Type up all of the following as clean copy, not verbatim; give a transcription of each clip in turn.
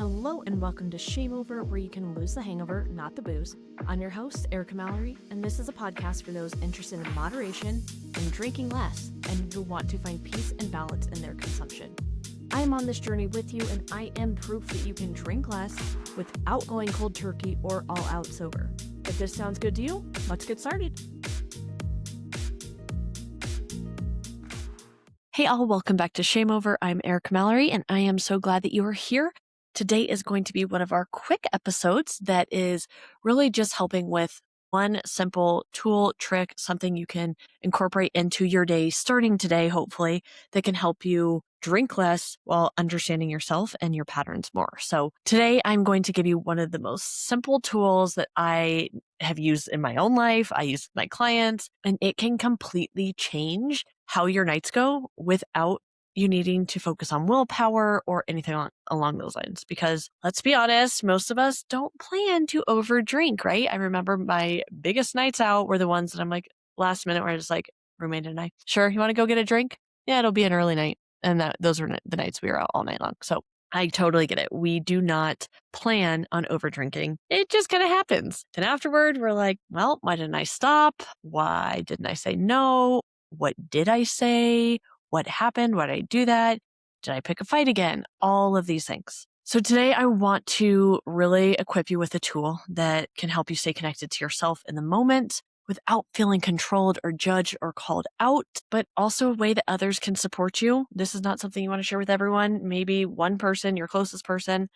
Hello and welcome to ShameOver, where you can lose the hangover, not the booze. I'm your host, Erica Mallery, and this is a podcast for those interested in moderation and drinking less, and who want to find peace and balance in their consumption. I am on this journey with you, and I am proof that you can drink less without going cold turkey or all out sober. If this sounds good to you, let's get started. Hey all, welcome back to ShameOver. I'm Erica Mallery, and I am so glad that you are here. Today is going to be one of our quick episodes that is really just helping with one simple tool, trick, something you can incorporate into your day starting today, hopefully, that can help you drink less while understanding yourself and your patterns more. So today I'm going to give you one of the most simple tools that I have used in my own life. I use with my clients, and it can completely change how your nights go without you needing to focus on willpower or anything along those lines. Because let's be honest, most of us don't plan to overdrink, right? I remember my biggest nights out were the ones that I'm like last minute where I just like, roommate and I, sure, you want to go get a drink? Yeah, it'll be an early night. And those were the nights we were out all night long. So I totally get it. We do not plan on overdrinking. It just kind of happens. And afterward, we're like, well, why didn't I stop? Why didn't I say no? What did I say? What happened? Why did I do that? Did I pick a fight again? All of these things. So today I want to really equip you with a tool that can help you stay connected to yourself in the moment without feeling controlled or judged or called out, but also a way that others can support you. This is not something you want to share with everyone, maybe one person, your closest person.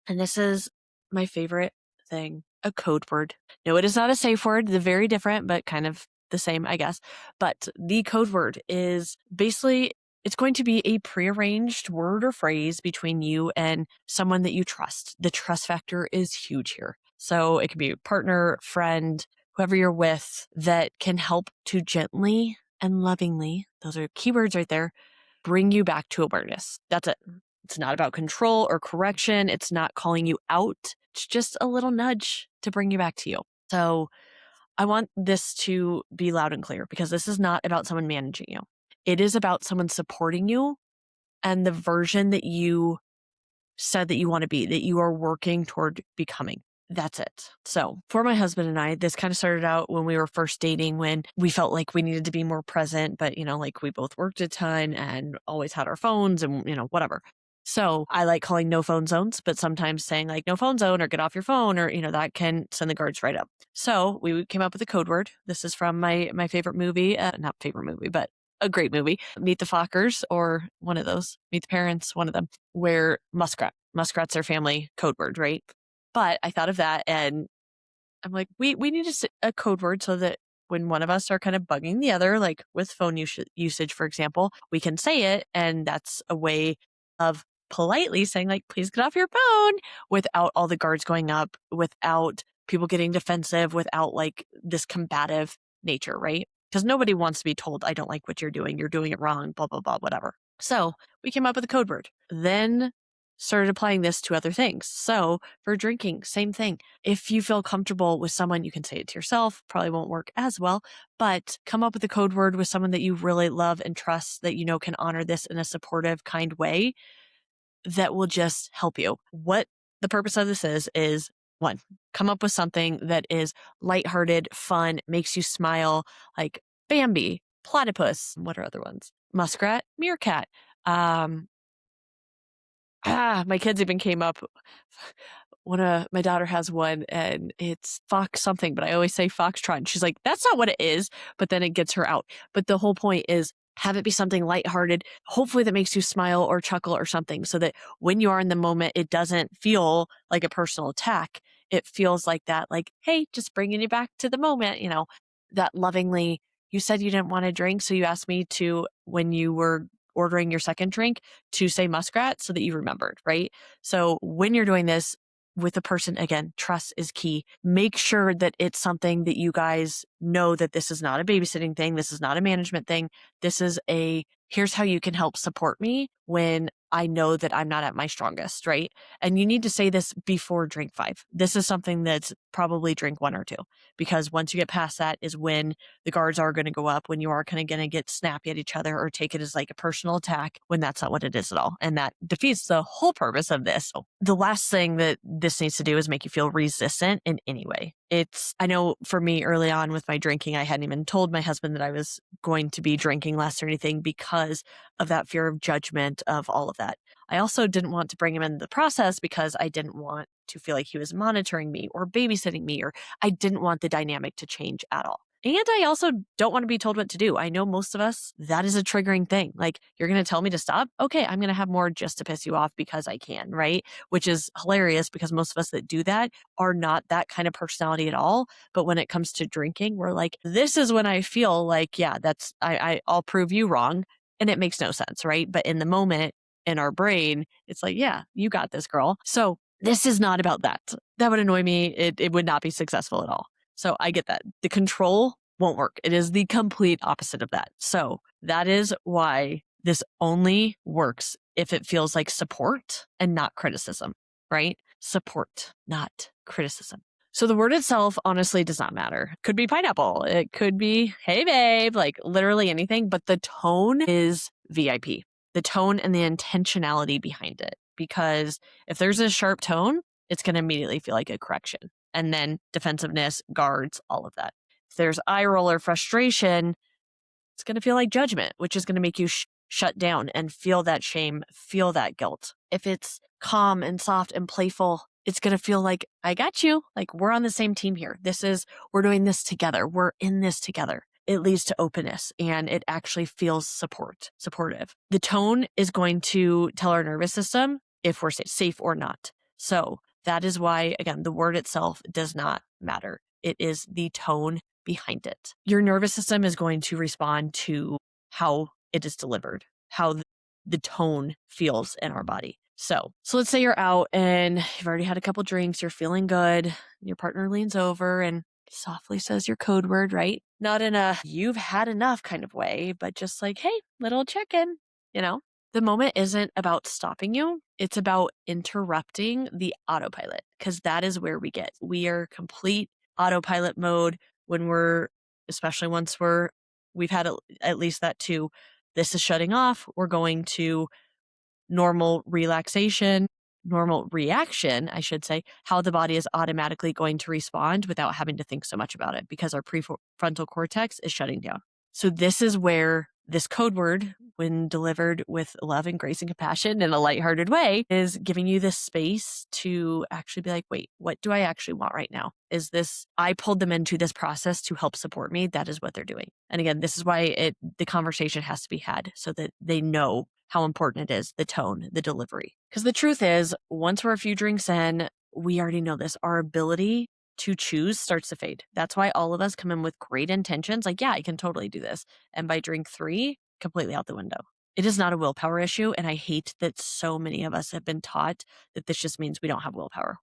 And this is my favorite thing, a code word. No, it is not a safe word. They're very different, but kind of the same, I guess. But the code word is basically, it's going to be a prearranged word or phrase between you and someone that you trust. The trust factor is huge here. So it can be a partner, friend, whoever you're with, that can help to gently and lovingly, those are keywords right there, bring you back to awareness. That's it. It's not about control or correction. It's not calling you out. It's just a little nudge to bring you back to you. So I want this to be loud and clear, because this is not about someone managing you. It is about someone supporting you and the version that you said that you want to be, that you are working toward becoming. That's it. So for my husband and I, this kind of started out when we were first dating, when we felt like we needed to be more present, but like we both worked a ton and always had our phones and whatever. So I like calling no phone zones, but sometimes saying like no phone zone or get off your phone, or, that can send the guards right up. So we came up with a code word. This is from my favorite movie, not favorite movie, but a great movie, Meet the Fockers, or one of those, Meet the Parents, one of them, where muskrat's their family code word, right? But I thought of that and I'm like, we need a code word so that when one of us are kind of bugging the other, like with phone usage, for example, we can say it. And that's a way of politely saying like, please get off your phone, without all the guards going up, without people getting defensive, without like this combative nature, right? Because nobody wants to be told, I don't like what you're doing it wrong, blah, blah, blah, whatever. So we came up with a code word. Then started applying this to other things. So for drinking, same thing. If you feel comfortable with someone, you can say it to yourself. Probably won't work as well, but come up with a code word with someone that you really love and trust, that can honor this in a supportive, kind way that will just help you. What the purpose of this is one, come up with something that is lighthearted, fun, makes you smile, like Bambi, platypus. What are other ones? Muskrat, meerkat. My kids even came up. My daughter has one and it's fox something, but I always say foxtrot. And she's like, that's not what it is. But then it gets her out. But the whole point is have it be something lighthearted, hopefully that makes you smile or chuckle or something, so that when you are in the moment, it doesn't feel like a personal attack. It feels like that, like, hey, just bringing you back to the moment, that lovingly, you said you didn't want to drink. So you asked me to, when you were ordering your second drink, to say muskrat so that you remembered, right? So when you're doing this with a person, again, trust is key. Make sure that it's something that you guys know that this is not a babysitting thing. This is not a management thing. This is here's how you can help support me when I know that I'm not at my strongest, right? And you need to say this before drink 5. This is something that's probably drink 1 or 2, because once you get past that is when the guards are going to go up, when you are kind of going to get snappy at each other or take it as like a personal attack, when that's not what it is at all. And that defeats the whole purpose of this. So the last thing that this needs to do is make you feel resistant in any way. I know for me early on with my drinking, I hadn't even told my husband that I was going to be drinking less or anything because of that fear of judgment, of all of that. I also didn't want to bring him into the process because I didn't want to feel like he was monitoring me or babysitting me, or I didn't want the dynamic to change at all. And I also don't want to be told what to do. I know most of us, that is a triggering thing. Like, you're going to tell me to stop? Okay, I'm going to have more just to piss you off because I can, right? Which is hilarious because most of us that do that are not that kind of personality at all. But when it comes to drinking, we're like, this is when I feel like, yeah, I'll prove you wrong. And it makes no sense, right? But in the moment, in our brain, it's like, yeah, you got this, girl. So this is not about that. That would annoy me. It would not be successful at all. So I get that. The control won't work. It is the complete opposite of that. So that is why this only works if it feels like support and not criticism, right? Support, not criticism. So the word itself honestly does not matter. Could be pineapple. It could be, hey babe, like literally anything, but the tone is VIP. The tone and the intentionality behind it. Because if there's a sharp tone, it's going to immediately feel like a correction. And then defensiveness, guards, all of that. If there's eye roll or frustration, it's going to feel like judgment, which is going to make you shut down and feel that shame, feel that guilt. If it's calm and soft and playful, it's going to feel like, I got you. Like, we're on the same team here. We're doing this together. We're in this together. It leads to openness and it actually feels supportive. The tone is going to tell our nervous system if we're safe or not. So that is why, again, the word itself does not matter. It is the tone behind it. Your nervous system is going to respond to how it is delivered, how the tone feels in our body. So let's say you're out and you've already had a couple drinks, you're feeling good. Your partner leans over and softly says your code word, right? Not in a you've had enough kind of way, but just like, hey, little check-in, you know? The moment isn't about stopping you. It's about interrupting the autopilot, because that is where we are complete autopilot mode when especially once we've had at least that too. This is shutting off. We're going to normal relaxation, normal reaction, I should say, how the body is automatically going to respond without having to think so much about it because our prefrontal cortex is shutting down. So this is where this code word, when delivered with love and grace and compassion in a lighthearted way, is giving you this space to actually be like, wait, what do I actually want right now? I pulled them into this process to help support me. That is what they're doing. And again, this is why the conversation has to be had so that they know how important it is, the tone, the delivery. Because the truth is, once we're a few drinks in, we already know this. Our ability to choose starts to fade. That's why all of us come in with great intentions. Like, yeah, I can totally do this. And by drink 3, completely out the window. It is not a willpower issue. And I hate that so many of us have been taught that this just means we don't have willpower.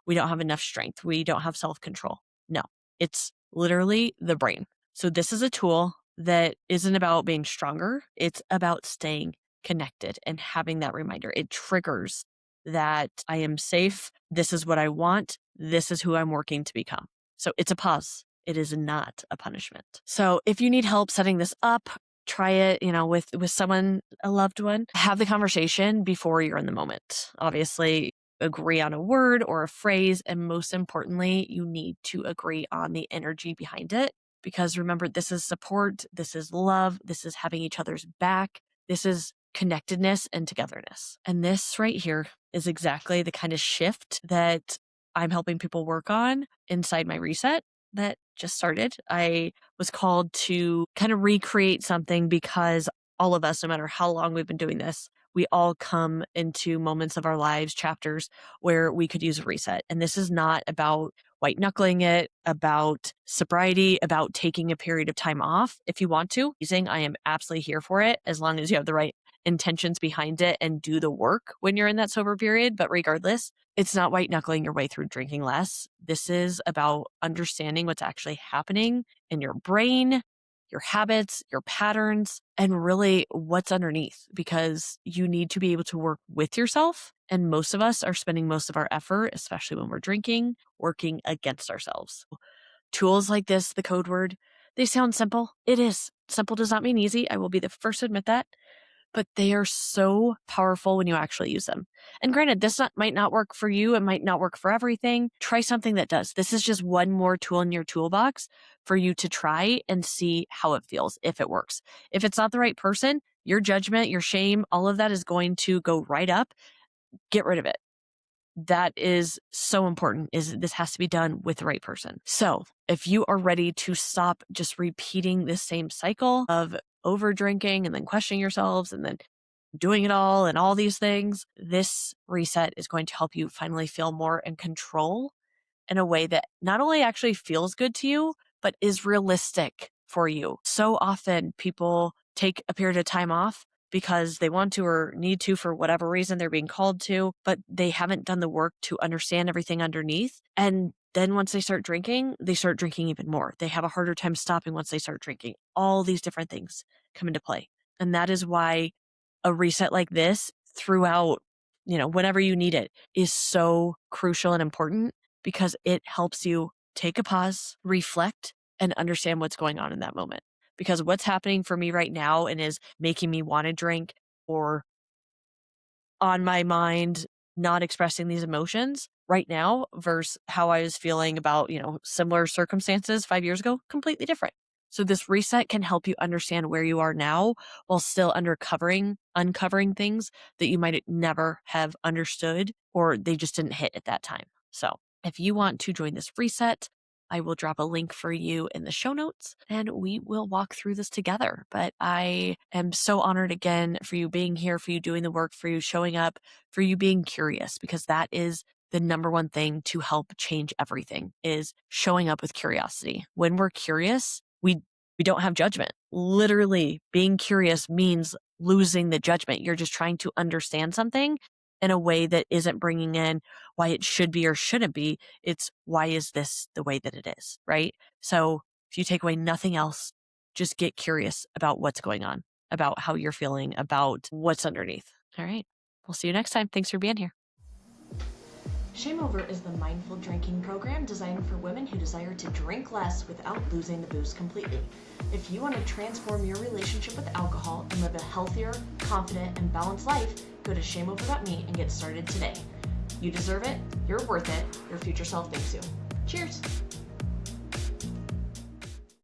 We don't have enough strength. We don't have self-control. No, it's literally the brain. So this is a tool that isn't about being stronger. It's about staying connected and having that reminder. It triggers that I am safe. This is what I want. This is who I'm working to become. So it's a pause. It is not a punishment. So if you need help setting this up, try it, with someone, a loved one. Have the conversation before you're in the moment. Obviously, agree on a word or a phrase. And most importantly, you need to agree on the energy behind it. Because remember, this is support. This is love. This is having each other's back. This is connectedness and togetherness. And this right here is exactly the kind of shift that I'm helping people work on inside my reset that just started. I was called to kind of recreate something because all of us, no matter how long we've been doing this, we all come into moments of our lives, chapters where we could use a reset. And this is not about white knuckling it, about sobriety, about taking a period of time off. If you want to, I am absolutely here for it as long as you have the right intentions behind it and do the work when you're in that sober period. But regardless, it's not white knuckling your way through drinking less. This is about understanding what's actually happening in your brain, your habits, your patterns, and really what's underneath, because you need to be able to work with yourself. And most of us are spending most of our effort, especially when we're drinking, working against ourselves. Tools like this, the code word, they sound simple. It is. Simple does not mean easy. I will be the first to admit that. But they are so powerful when you actually use them. And granted, might not work for you. It might not work for everything. Try something that does. This is just one more tool in your toolbox for you to try and see how it feels, if it works. If it's not the right person, your judgment, your shame, all of that is going to go right up. Get rid of it. That is so important, is this has to be done with the right person. So if you are ready to stop just repeating this same cycle of over drinking and then questioning yourselves and then doing it all and all these things, this reset is going to help you finally feel more in control in a way that not only actually feels good to you, but is realistic for you. So often people take a period of time off because they want to or need to for whatever reason they're being called to, but they haven't done the work to understand everything underneath. And then once they start drinking even more. They have a harder time stopping once they start drinking. All these different things come into play. And that is why a reset like this throughout, whenever you need it, is so crucial and important, because it helps you take a pause, reflect, and understand what's going on in that moment. Because what's happening for me right now and is making me want to drink or on my mind, not expressing these emotions right now versus how I was feeling about, similar circumstances 5 years ago, completely different. So this reset can help you understand where you are now while still uncovering things that you might never have understood or they just didn't hit at that time. So if you want to join this reset, I will drop a link for you in the show notes and we will walk through this together. But I am so honored again for you being here, for you doing the work, for you showing up, for you being curious, because that is the number one thing to help change everything, is showing up with curiosity. When we're curious, we don't have judgment. Literally, being curious means losing the judgment. You're just trying to understand something in a way that isn't bringing in why it should be or shouldn't be. It's why is this the way that it is, right? So if you take away nothing else, just get curious about what's going on, about how you're feeling, about what's underneath. All right. We'll see you next time. Thanks for being here. ShameOver is the mindful drinking program designed for women who desire to drink less without losing the booze completely. If you want to transform your relationship with alcohol and live a healthier, confident, and balanced life, go to shameover.me and get started today. You deserve it, you're worth it, your future self thanks you. Cheers!